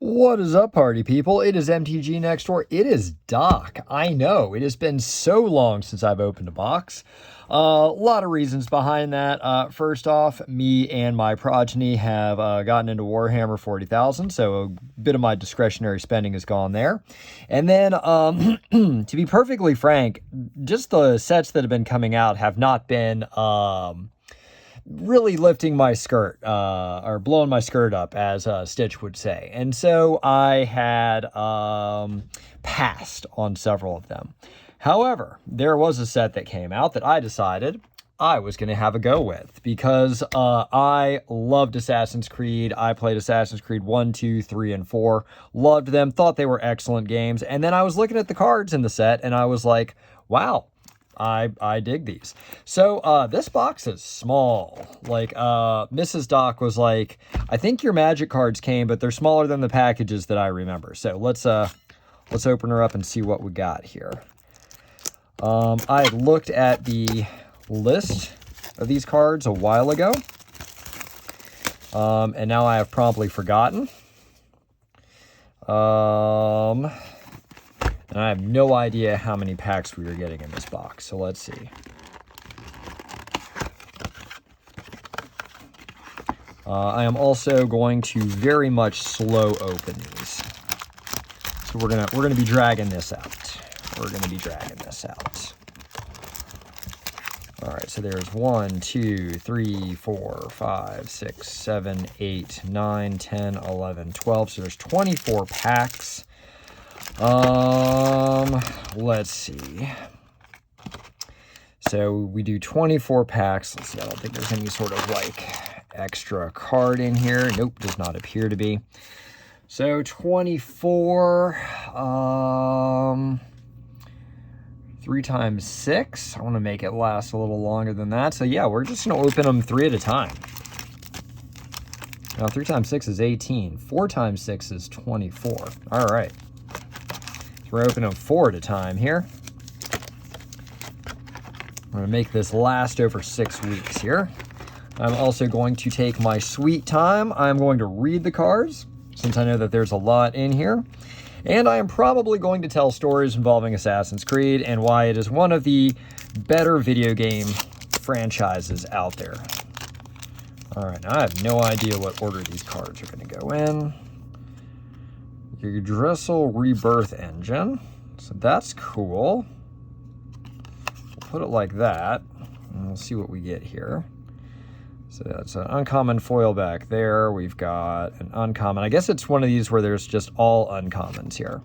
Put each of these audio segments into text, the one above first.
What is up, party people? It is MTG Next Door. It is Doc. I know, it has been so long since I've opened a box. A lot of reasons behind that. First off, me and my progeny have gotten into Warhammer 40,000, so a bit of my discretionary spending has gone there. And then, to be perfectly frank, just the sets that have been coming out have not been really lifting my skirt, or blowing my skirt up, as Stitch would say. And so I had passed on several of them. However, there was a set that came out that I decided I was going to have a go with, because I loved Assassin's Creed. I played Assassin's Creed 1, 2, 3, and 4. Loved them, thought they were excellent games. And then I was looking at the cards in the set, and I was like, wow, I dig these. So this box is small. Like Mrs. Doc was like, I think your Magic cards came, but they're smaller than the packages that I remember. So let's open her up and see what we got here. I looked at the list of these cards a while ago, and now I have promptly forgotten. And I have no idea how many packs we were getting in this box, so let's see. I am also going to very much slow open these. So we're gonna be dragging this out. All right, so there's 1, 2, 3, 4, 5, 6, 7, 8, 9, 10, 11, 12. So there's 24 packs. Let's see. So we do 24 packs. Let's see, I don't think there's any sort of like extra card in here. Nope, does not appear to be. So 24, 3 times 6. I want to make it last a little longer than that. So yeah, we're just going to open them 3 at a time. Now 3 times 6 is 18. 4 times 6 is 24. All right. We're opening them 4 at a time here. I'm going to make this last over 6 weeks here. I'm also going to take my sweet time. I'm going to read the cards, since I know that there's a lot in here. And I am probably going to tell stories involving Assassin's Creed and why it is one of the better video game franchises out there. All right, now I have no idea what order these cards are going to go in. Your Dressel Rebirth Engine. So that's cool. We'll put it like that, and we'll see what we get here. So that's an uncommon foil back there. We've got an uncommon. I guess it's one of these where there's just all uncommons here.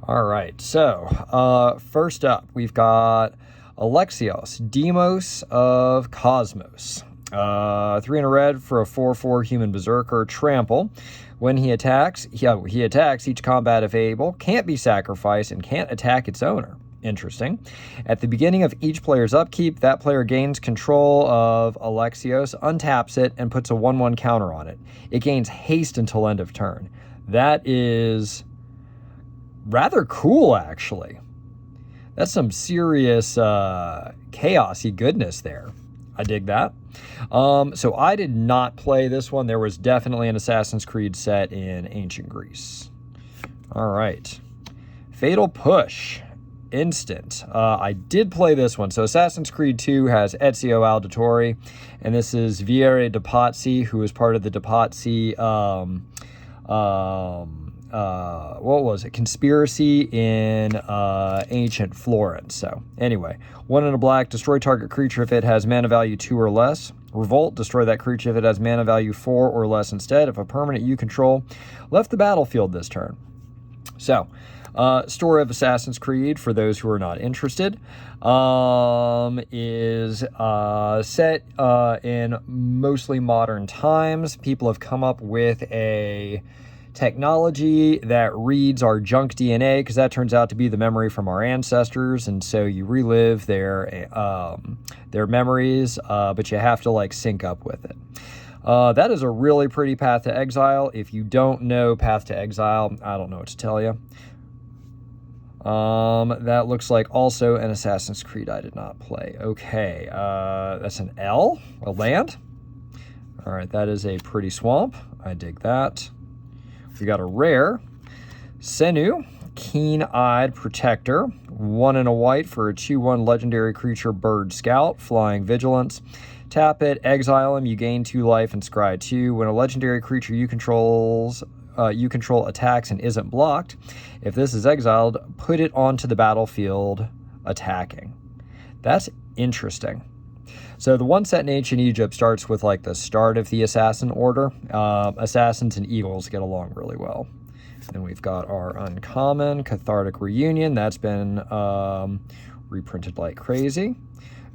All right, so first up, we've got Alexios, Demos of Cosmos. 3 in a red for a 4/4 human berserker, trample. When he attacks, he attacks each combat if able, can't be sacrificed, and can't attack its owner. Interesting. At the beginning of each player's upkeep, that player gains control of Alexios, untaps it, and puts a 1/1 counter on it. It gains haste until end of turn. That is rather cool, actually. That's some serious chaosy goodness there. I dig that. So I did not play this one. There was definitely an Assassin's Creed set in ancient Greece. All right. Fatal Push. Instant. I did play this one. So Assassin's Creed 2 has Ezio Auditore, and this is Vieri de Pazzi, who is part of the de Pazzi, what was it? Conspiracy in ancient Florence. So anyway, 1 in a black, destroy target creature if it has mana value 2 or less. Revolt, destroy that creature if it has mana value 4 or less instead. If a permanent you control left the battlefield this turn. So, story of Assassin's Creed, for those who are not interested, is set in mostly modern times. People have come up with a technology that reads our junk DNA, because that turns out to be the memory from our ancestors, and so you relive their memories, but you have to like sync up with it. That is a really pretty Path to Exile. If you don't know Path to Exile, I don't know what to tell you. That looks like also an Assassin's Creed I did not play. Okay, that's an L, a land. All right, that is a pretty swamp. I dig that. We got a rare, Senu, Keen-Eyed Protector, 1 and a white for a 2/1 legendary creature, Bird Scout, Flying Vigilance. Tap it, exile him, you gain 2 life and scry 2. When a legendary creature you control attacks and isn't blocked, if this is exiled, put it onto the battlefield attacking. That's interesting. So the one set in Ancient Egypt starts with like the start of the Assassin Order. Assassins and Eagles get along really well. Then we've got our uncommon, Cathartic Reunion. That's been reprinted like crazy.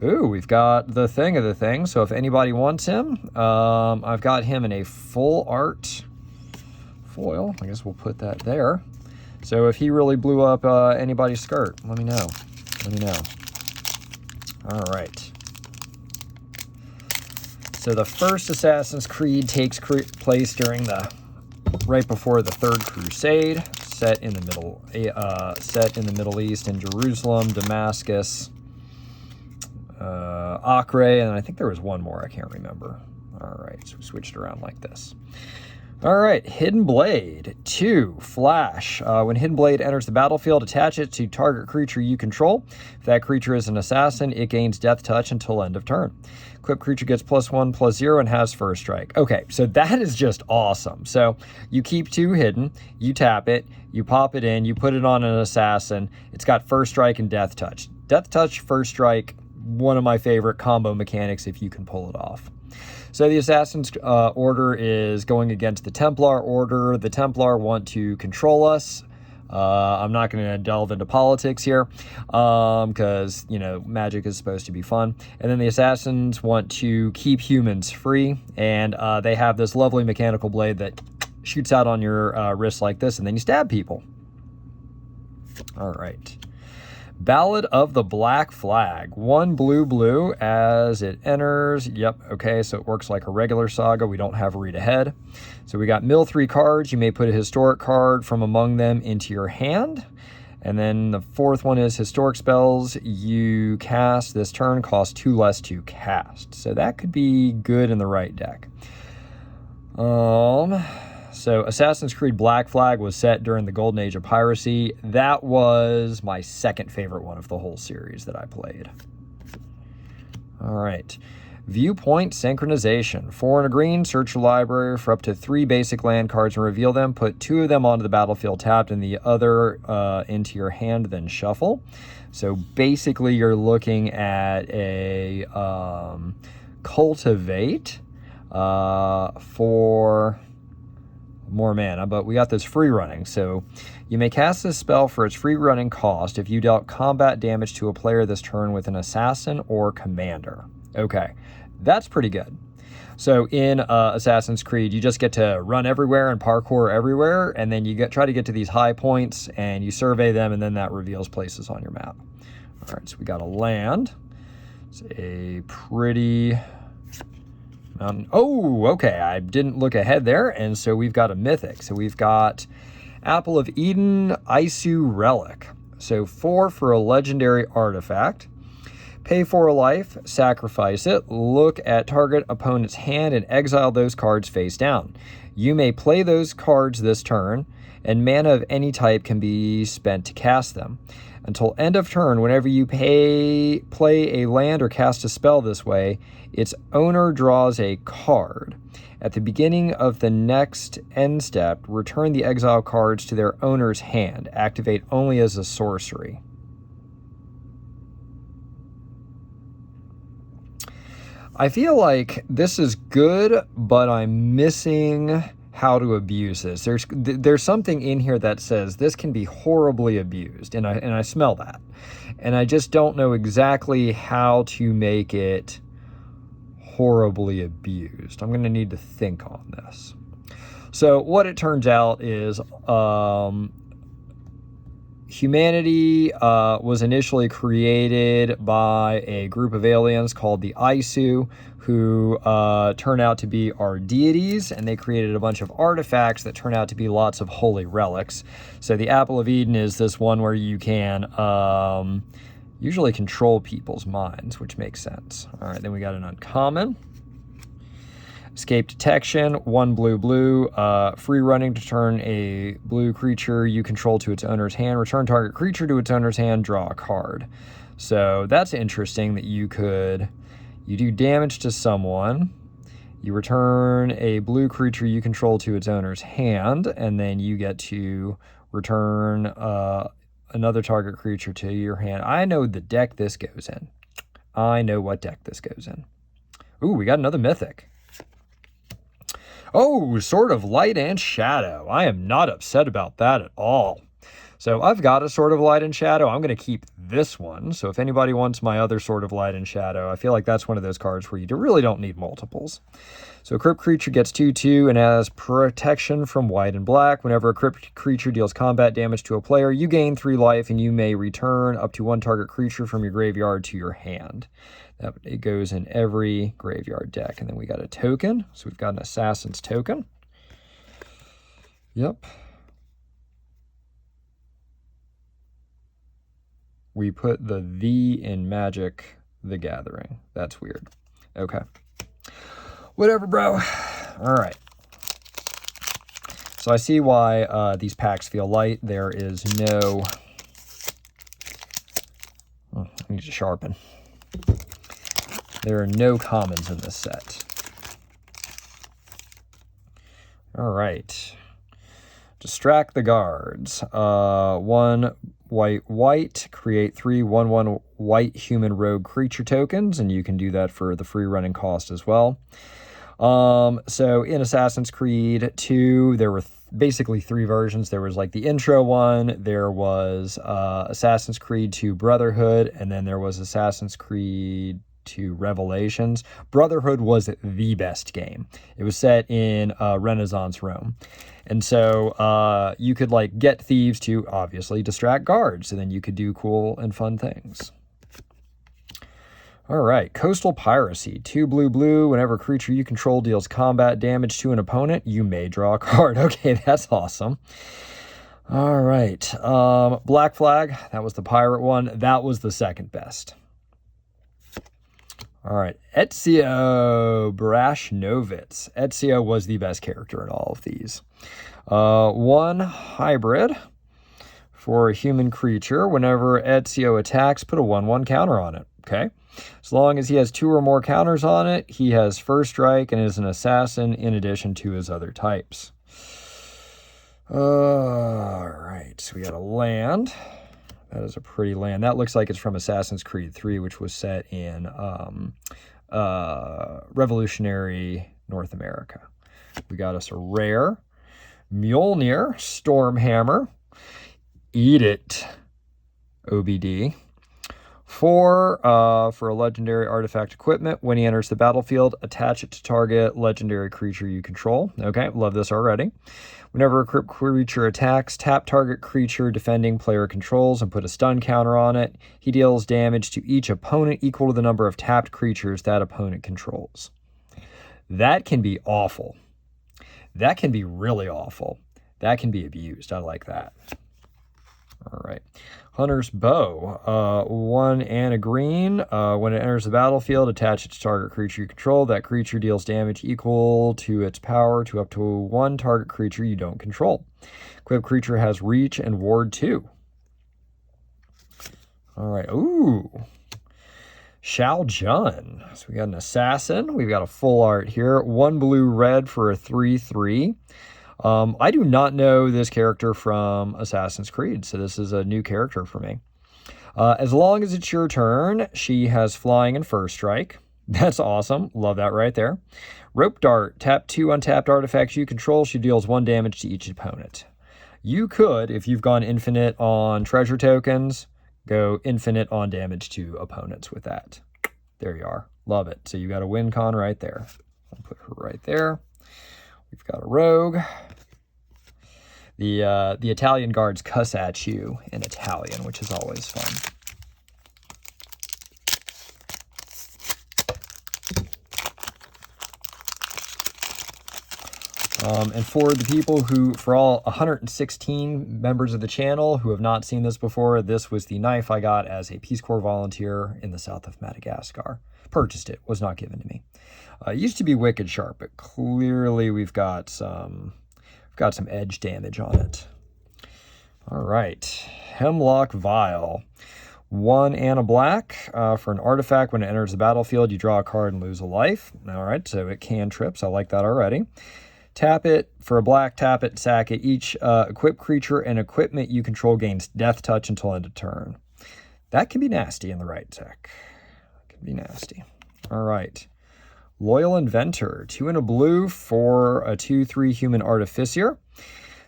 Ooh, we've got the Thing of the Thing. So if anybody wants him, I've got him in a full art foil. I guess we'll put that there. So if he really blew up anybody's skirt, let me know. Let me know. All right. So the first Assassin's Creed takes place during right before the Third Crusade, set in the Middle East, in Jerusalem, Damascus, Acre, and I think there was one more, I can't remember. All right, so we switched around like this. All right, Hidden Blade, 2, Flash. When Hidden Blade enters the battlefield, attach it to target creature you control. If that creature is an assassin, it gains Death Touch until end of turn. Equipped creature gets +1/+0 and has first strike. Okay, so that is just awesome. So you keep 2 hidden, you tap it, you pop it in, you put it on an assassin. It's got first strike and Death Touch. Death Touch, first strike, one of my favorite combo mechanics if you can pull it off. So the Assassin's Order is going against the Templar Order. The Templar want to control us. I'm not going to delve into politics here because, you know, magic is supposed to be fun. And then the Assassins want to keep humans free. And they have this lovely mechanical blade that shoots out on your wrist like this, and then you stab people. All right. Ballad of the Black Flag. 1 blue as it enters. Yep, okay, so it works like a regular saga. We don't have read ahead. So we got mill 3 cards. You may put a historic card from among them into your hand. And then the 4th one is historic spells you cast this turn cost 2 less to cast. So that could be good in the right deck. So Assassin's Creed Black Flag was set during the golden age of piracy. That was my second favorite one of the whole series that I played. All right. Viewpoint Synchronization. 4 and a green, search your library for up to 3 basic land cards and reveal them. Put 2 of them onto the battlefield tapped and the other into your hand, then shuffle. So basically you're looking at a Cultivate for more mana, but we got this free running. So you may cast this spell for its free running cost if you dealt combat damage to a player this turn with an assassin or commander. Okay, that's pretty good. So in Assassin's Creed, you just get to run everywhere and parkour everywhere, and then you try to get to these high points and you survey them, and then that reveals places on your map. All right, so we got a land. It's a pretty oh, okay, I didn't look ahead there, and so we've got a mythic. So we've got Apple of Eden, Isu Relic. So 4 for a legendary artifact. Pay 4 a life, sacrifice it, look at target opponent's hand, and exile those cards face down. You may play those cards this turn, and mana of any type can be spent to cast them. Until end of turn, whenever you play a land or cast a spell this way, its owner draws a card. At the beginning of the next end step, return the exile cards to their owner's hand. Activate only as a sorcery. I feel like this is good, but I'm missing how to abuse this. There's something in here that says this can be horribly abused, and I smell that. And I just don't know exactly how to make it horribly abused. I'm going to need to think on this. So what it turns out is humanity was initially created by a group of aliens called the Isu, who turn out to be our deities, and they created a bunch of artifacts that turn out to be lots of holy relics. So the Apple of Eden is this one where you can usually control people's minds, which makes sense. All right, then we got an uncommon. Escape detection, 1 blue, free running to turn a blue creature you control to its owner's hand, return target creature to its owner's hand, draw a card. So that's interesting that you do damage to someone, you return a blue creature you control to its owner's hand, and then you get to return another target creature to your hand. I know the deck this goes in. I know what deck this goes in. Ooh, we got another mythic. Oh, Sword of Light and Shadow. I am not upset about that at all. So I've got a Sword of Light and Shadow. I'm going to keep this one. So if anybody wants my other Sword of Light and Shadow, I feel like that's one of those cards where you really don't need multiples. So a crypt creature gets 2/2 and has protection from white and black. Whenever a crypt creature deals combat damage to a player, you gain 3 life and you may return up to 1 target creature from your graveyard to your hand. It goes in every graveyard deck. And then we got a token. So we've got an Assassin's token. Yep. We put the in Magic the Gathering. That's weird. Okay. Whatever, bro. All right. So I see why these packs feel light. There is no... I need to sharpen. There are no commons in this set. All right. Distract the guards. 1 white, create 3 1/1 white human rogue creature tokens, and you can do that for the free running cost as well. So in Assassin's Creed 2, there were basically 3 versions. There was like the intro one, there was Assassin's Creed 2 Brotherhood, and then there was Assassin's Creed 2 Revelations. Brotherhood was the best game. It was set in Renaissance Rome. And so you could like get thieves to obviously distract guards, and then you could do cool and fun things. All right, Coastal Piracy. 2 blue. Whenever a creature you control deals combat damage to an opponent, you may draw a card. Okay, that's awesome. All right, Black Flag. That was the pirate one. That was the second best. All right, Ezio Brashnovitz. Ezio was the best character in all of these. 1 hybrid for a human creature. Whenever Ezio attacks, put a 1/1 counter on it. Okay. As long as he has 2 or more counters on it, he has first strike and is an assassin in addition to his other types. All right, so we got a land. That is a pretty land. That looks like it's from Assassin's Creed 3, which was set in revolutionary North America. We got us a rare. Mjolnir, Stormhammer. Eat it, OBD. 4 for a legendary artifact equipment. When he enters the battlefield, attach it to target legendary creature you control. Okay, love this already. Whenever a crypt creature attacks, tap target creature defending player controls and put a stun counter on it. He deals damage to each opponent equal to the number of tapped creatures that opponent controls. That can be awful. That can be really awful. That can be abused. I like that. All right. Hunter's Bow. 1 and a green. When it enters the battlefield, attach it to target creature you control. That creature deals damage equal to its power to up to 1 target creature you don't control. Equipped creature has reach and ward 2. All right. Ooh. Shao Jun. So we got an assassin. We've got a full art here. 1 blue-red for a 3/3. I do not know this character from Assassin's Creed, so this is a new character for me. As long as it's your turn, she has flying and first strike. That's awesome. Love that right there. Rope Dart. Tap 2 untapped artifacts you control. She deals 1 damage to each opponent. You could, if you've gone infinite on treasure tokens, go infinite on damage to opponents with that. There you are. Love it. So you got a win con right there. I'll put her right there. We've got a rogue. The Italian guards cuss at you in Italian, which is always fun. And for the people who, for all 116 members of the channel who have not seen this before, this was the knife I got as a Peace Corps volunteer in the south of Madagascar. Purchased it, was not given to me. It used to be wicked sharp, but clearly we've got some edge damage on it. All right, Hemlock Vial. 1 and a black for an artifact. When it enters the battlefield, you draw a card and lose a life. All right, so it can trip, so I like that already. Tap it for a black, tap it, sack it. Each equipped creature and equipment you control gains death touch until end of turn. That can be nasty in the right deck. Can be nasty. All right. Loyal Inventor. 2 and a blue for a 2/3 human artificier.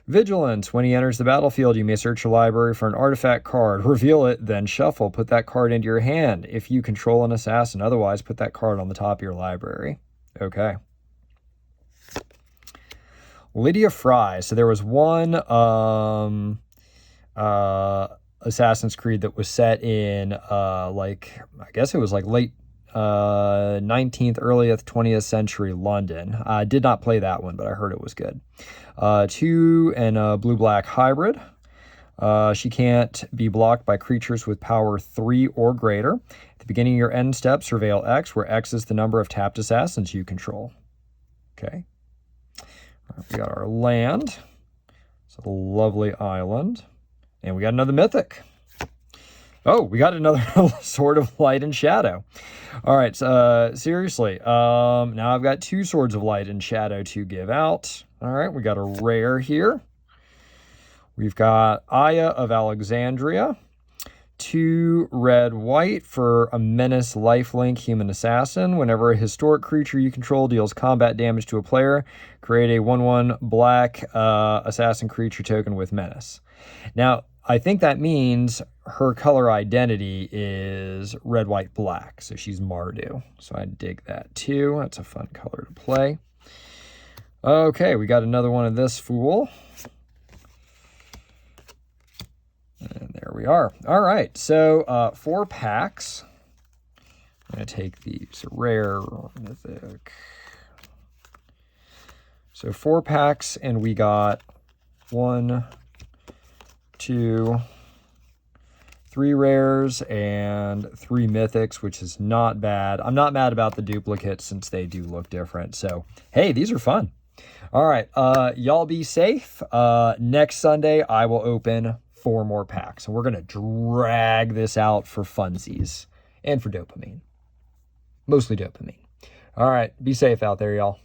Vigilance. When he enters the battlefield, you may search your library for an artifact card. Reveal it, then shuffle. Put that card into your hand. If you control an assassin, otherwise put that card on the top of your library. Okay. Lydia Fry. So there was one Assassin's Creed that was set in like, I guess it was like late 19th, earliest 20th century London. I did not play that one, but I heard it was good. 2 and a blue-black hybrid. She can't be blocked by creatures with power 3 or greater. At the beginning of your end step, surveil X, where X is the number of tapped assassins you control. Okay. All right, we got our land. It's a lovely island. And we got another mythic. Oh, we got another Sword of Light and Shadow. All right, seriously. Now I've got 2 Swords of Light and Shadow to give out. All right, we got a rare here. We've got Aya of Alexandria. 2 red-white for a Menace lifelink human assassin. Whenever a historic creature you control deals combat damage to a player, create a 1/1 black assassin creature token with Menace. Now, I think that means her color identity is red, white, black. So she's Mardu. So I dig that too. That's a fun color to play. Okay, we got another one of this fool. And there we are. All right, so 4 packs. I'm going to take these rare, mythic. So 4 packs, and we got 1, 2, 3 rares and 3 mythics, which is not bad. I'm not mad about the duplicates since they do look different. So, hey, these are fun. All right, y'all be safe. Next Sunday, I will open 4 more packs. And we're going to drag this out for funsies and for dopamine. Mostly dopamine. All right, be safe out there, y'all.